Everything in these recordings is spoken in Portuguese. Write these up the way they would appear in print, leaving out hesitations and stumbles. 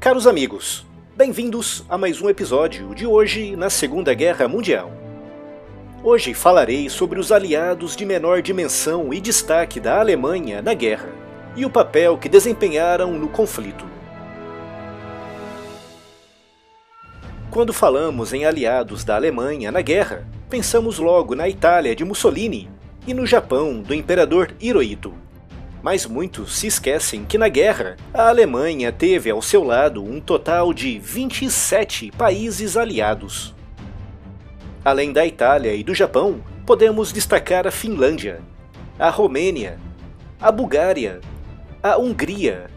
Caros amigos, bem-vindos a mais um episódio de hoje na Segunda Guerra Mundial. Hoje falarei sobre os aliados de menor dimensão e destaque da Alemanha na guerra e o papel que desempenharam no conflito. Quando falamos em aliados da Alemanha na guerra, pensamos logo na Itália de Mussolini e no Japão do imperador Hirohito. Mas muitos se esquecem que na guerra, a Alemanha teve ao seu lado um total de 27 países aliados. Além da Itália e do Japão, podemos destacar a Finlândia, a Romênia, a Bulgária, a Hungria,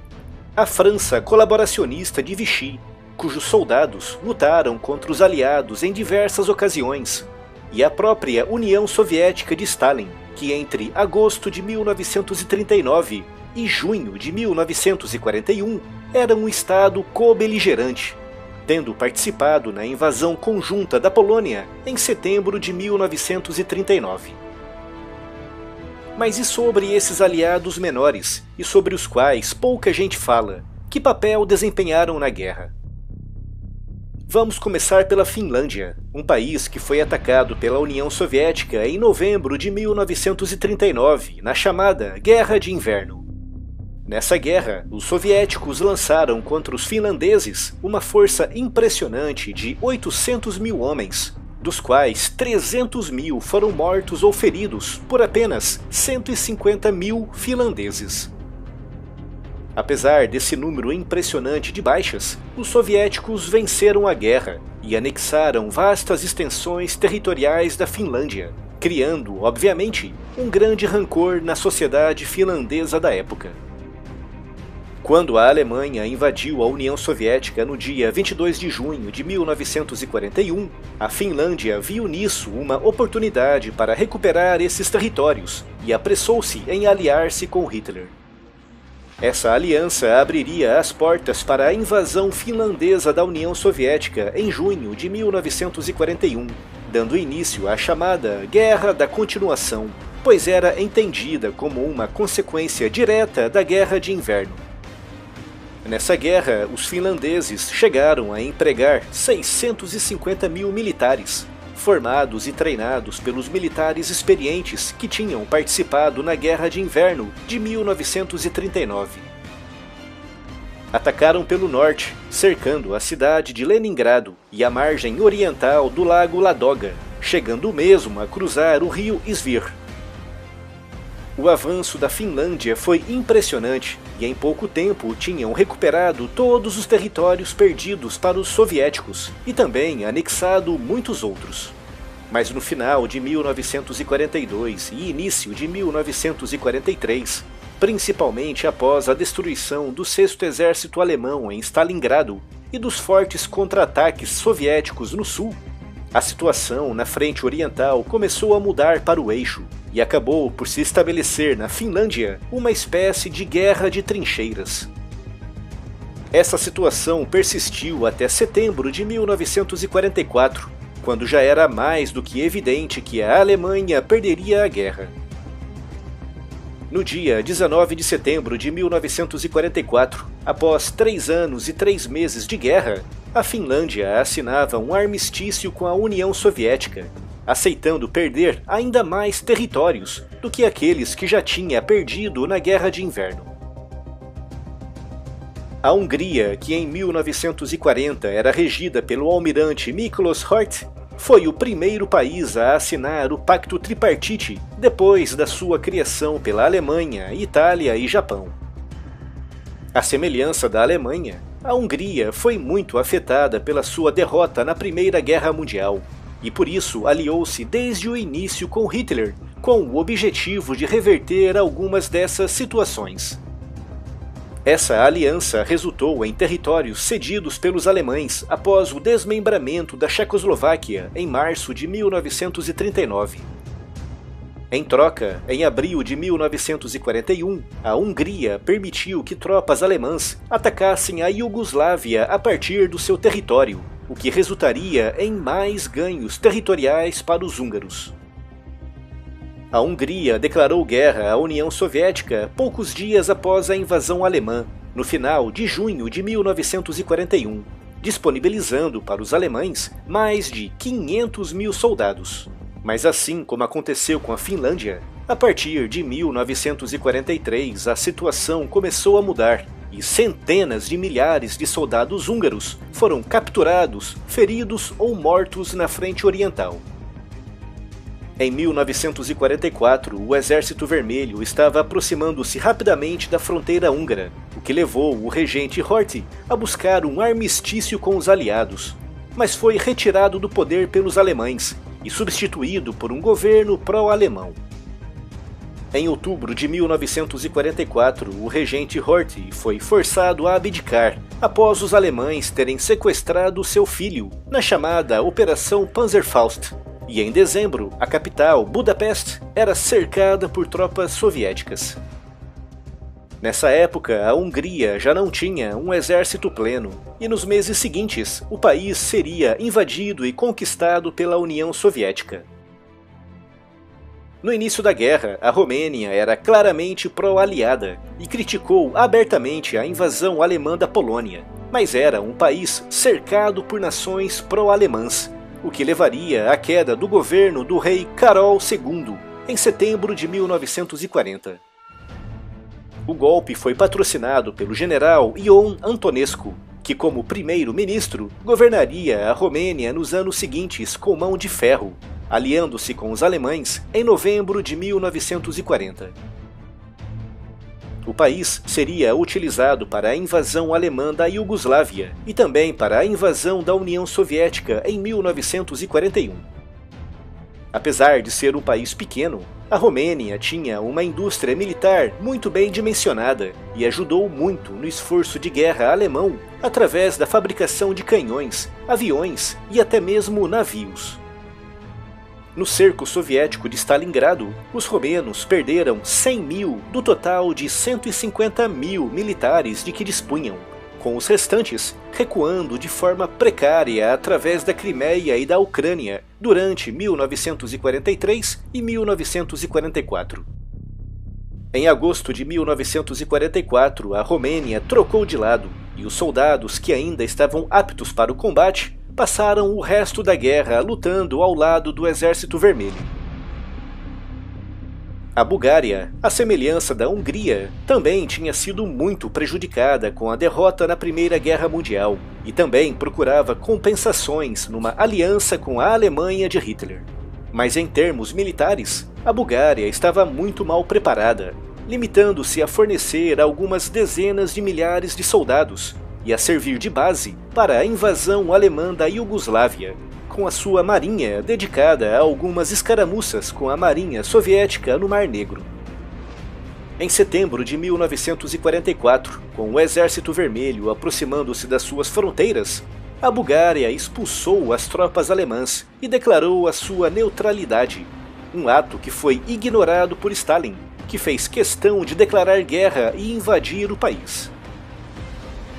a França colaboracionista de Vichy, cujos soldados lutaram contra os aliados em diversas ocasiões, e a própria União Soviética de Stalin, que entre agosto de 1939 e junho de 1941 era um estado co-beligerante, tendo participado na invasão conjunta da Polônia em setembro de 1939. Mas e sobre esses aliados menores, e sobre os quais pouca gente fala? Que papel desempenharam na guerra? Vamos começar pela Finlândia, um país que foi atacado pela União Soviética em novembro de 1939, na chamada Guerra de Inverno. Nessa guerra, os soviéticos lançaram contra os finlandeses uma força impressionante de 800 mil homens, dos quais 300 mil foram mortos ou feridos por apenas 150 mil finlandeses. Apesar desse número impressionante de baixas, os soviéticos venceram a guerra e anexaram vastas extensões territoriais da Finlândia, criando, obviamente, um grande rancor na sociedade finlandesa da época. Quando a Alemanha invadiu a União Soviética no dia 22 de junho de 1941, a Finlândia viu nisso uma oportunidade para recuperar esses territórios e apressou-se em aliar-se com Hitler. Essa aliança abriria as portas para a invasão finlandesa da União Soviética em junho de 1941, dando início à chamada Guerra da Continuação, pois era entendida como uma consequência direta da Guerra de Inverno. Nessa guerra, os finlandeses chegaram a empregar 650 mil militares, formados e treinados pelos militares experientes que tinham participado na Guerra de Inverno de 1939. Atacaram pelo norte, cercando a cidade de Leningrado e a margem oriental do lago Ladoga, chegando mesmo a cruzar o rio Svir. O avanço da Finlândia foi impressionante e em pouco tempo tinham recuperado todos os territórios perdidos para os soviéticos e também anexado muitos outros. Mas no final de 1942 e início de 1943, principalmente após a destruição do 6º Exército Alemão em Stalingrado e dos fortes contra-ataques soviéticos no sul, a situação na frente oriental começou a mudar para o eixo e acabou por se estabelecer na Finlândia uma espécie de guerra de trincheiras. Essa situação persistiu até setembro de 1944, quando já era mais do que evidente que a Alemanha perderia a guerra. No dia 19 de setembro de 1944, após 3 anos e 3 meses de guerra, a Finlândia assinava um armistício com a União Soviética, aceitando perder ainda mais territórios do que aqueles que já tinha perdido na Guerra de Inverno. A Hungria, que em 1940 era regida pelo almirante Miklos Horthy, foi o primeiro país a assinar o Pacto Tripartite depois da sua criação pela Alemanha, Itália e Japão. À semelhança da Alemanha, a Hungria foi muito afetada pela sua derrota na Primeira Guerra Mundial e por isso aliou-se desde o início com Hitler, com o objetivo de reverter algumas dessas situações. Essa aliança resultou em territórios cedidos pelos alemães após o desmembramento da Checoslováquia em março de 1939. Em troca, em abril de 1941, a Hungria permitiu que tropas alemãs atacassem a Iugoslávia a partir do seu território, o que resultaria em mais ganhos territoriais para os húngaros. A Hungria declarou guerra à União Soviética poucos dias após a invasão alemã, no final de junho de 1941, disponibilizando para os alemães mais de 500 mil soldados. Mas assim como aconteceu com a Finlândia, a partir de 1943 a situação começou a mudar e centenas de milhares de soldados húngaros foram capturados, feridos ou mortos na frente oriental. Em 1944, o Exército Vermelho estava aproximando-se rapidamente da fronteira húngara, o que levou o regente Horthy a buscar um armistício com os aliados, mas foi retirado do poder pelos alemães e substituído por um governo pró-alemão. Em outubro de 1944, o regente Horthy foi forçado a abdicar após os alemães terem sequestrado seu filho na chamada Operação Panzerfaust. E em dezembro, a capital, Budapeste, era cercada por tropas soviéticas. Nessa época, a Hungria já não tinha um exército pleno, e nos meses seguintes, o país seria invadido e conquistado pela União Soviética. No início da guerra, a Romênia era claramente pró-aliada e criticou abertamente a invasão alemã da Polônia, mas era um país cercado por nações pró-alemãs, o que levaria à queda do governo do rei Carol II, em setembro de 1940. O golpe foi patrocinado pelo general Ion Antonescu, que como primeiro-ministro governaria a Romênia nos anos seguintes com mão de ferro, aliando-se com os alemães em novembro de 1940. O país seria utilizado para a invasão alemã da Iugoslávia e também para a invasão da União Soviética em 1941. Apesar de ser um país pequeno, a Romênia tinha uma indústria militar muito bem dimensionada e ajudou muito no esforço de guerra alemão através da fabricação de canhões, aviões e até mesmo navios. No cerco soviético de Stalingrado, os romenos perderam 100 mil do total de 150 mil militares de que dispunham, com os restantes recuando de forma precária através da Crimeia e da Ucrânia durante 1943 e 1944. Em agosto de 1944, a Romênia trocou de lado e os soldados que ainda estavam aptos para o combate passaram o resto da guerra lutando ao lado do Exército Vermelho. A Bulgária, à semelhança da Hungria, também tinha sido muito prejudicada com a derrota na Primeira Guerra Mundial e também procurava compensações numa aliança com a Alemanha de Hitler. Mas em termos militares, a Bulgária estava muito mal preparada, limitando-se a fornecer algumas dezenas de milhares de soldados e a servir de base para a invasão alemã da Iugoslávia, com a sua marinha dedicada a algumas escaramuças com a marinha soviética no Mar Negro. Em setembro de 1944, com o Exército Vermelho aproximando-se das suas fronteiras, a Bulgária expulsou as tropas alemãs e declarou a sua neutralidade, um ato que foi ignorado por Stalin, que fez questão de declarar guerra e invadir o país.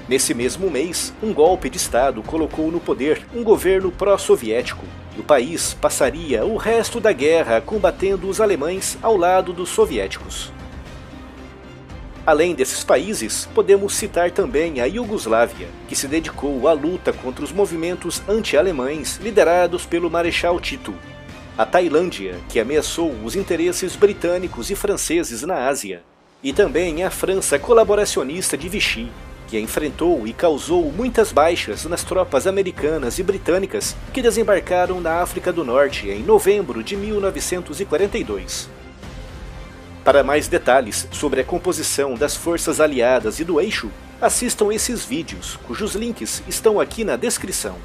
Nesse mesmo mês, um golpe de Estado colocou no poder um governo pró-soviético, e o país passaria o resto da guerra combatendo os alemães ao lado dos soviéticos. Além desses países, podemos citar também a Iugoslávia, que se dedicou à luta contra os movimentos anti-alemães liderados pelo Marechal Tito, a Tailândia, que ameaçou os interesses britânicos e franceses na Ásia, e também a França colaboracionista de Vichy, que enfrentou e causou muitas baixas nas tropas americanas e britânicas que desembarcaram na África do Norte em novembro de 1942. Para mais detalhes sobre a composição das forças aliadas e do eixo, assistam esses vídeos, cujos links estão aqui na descrição.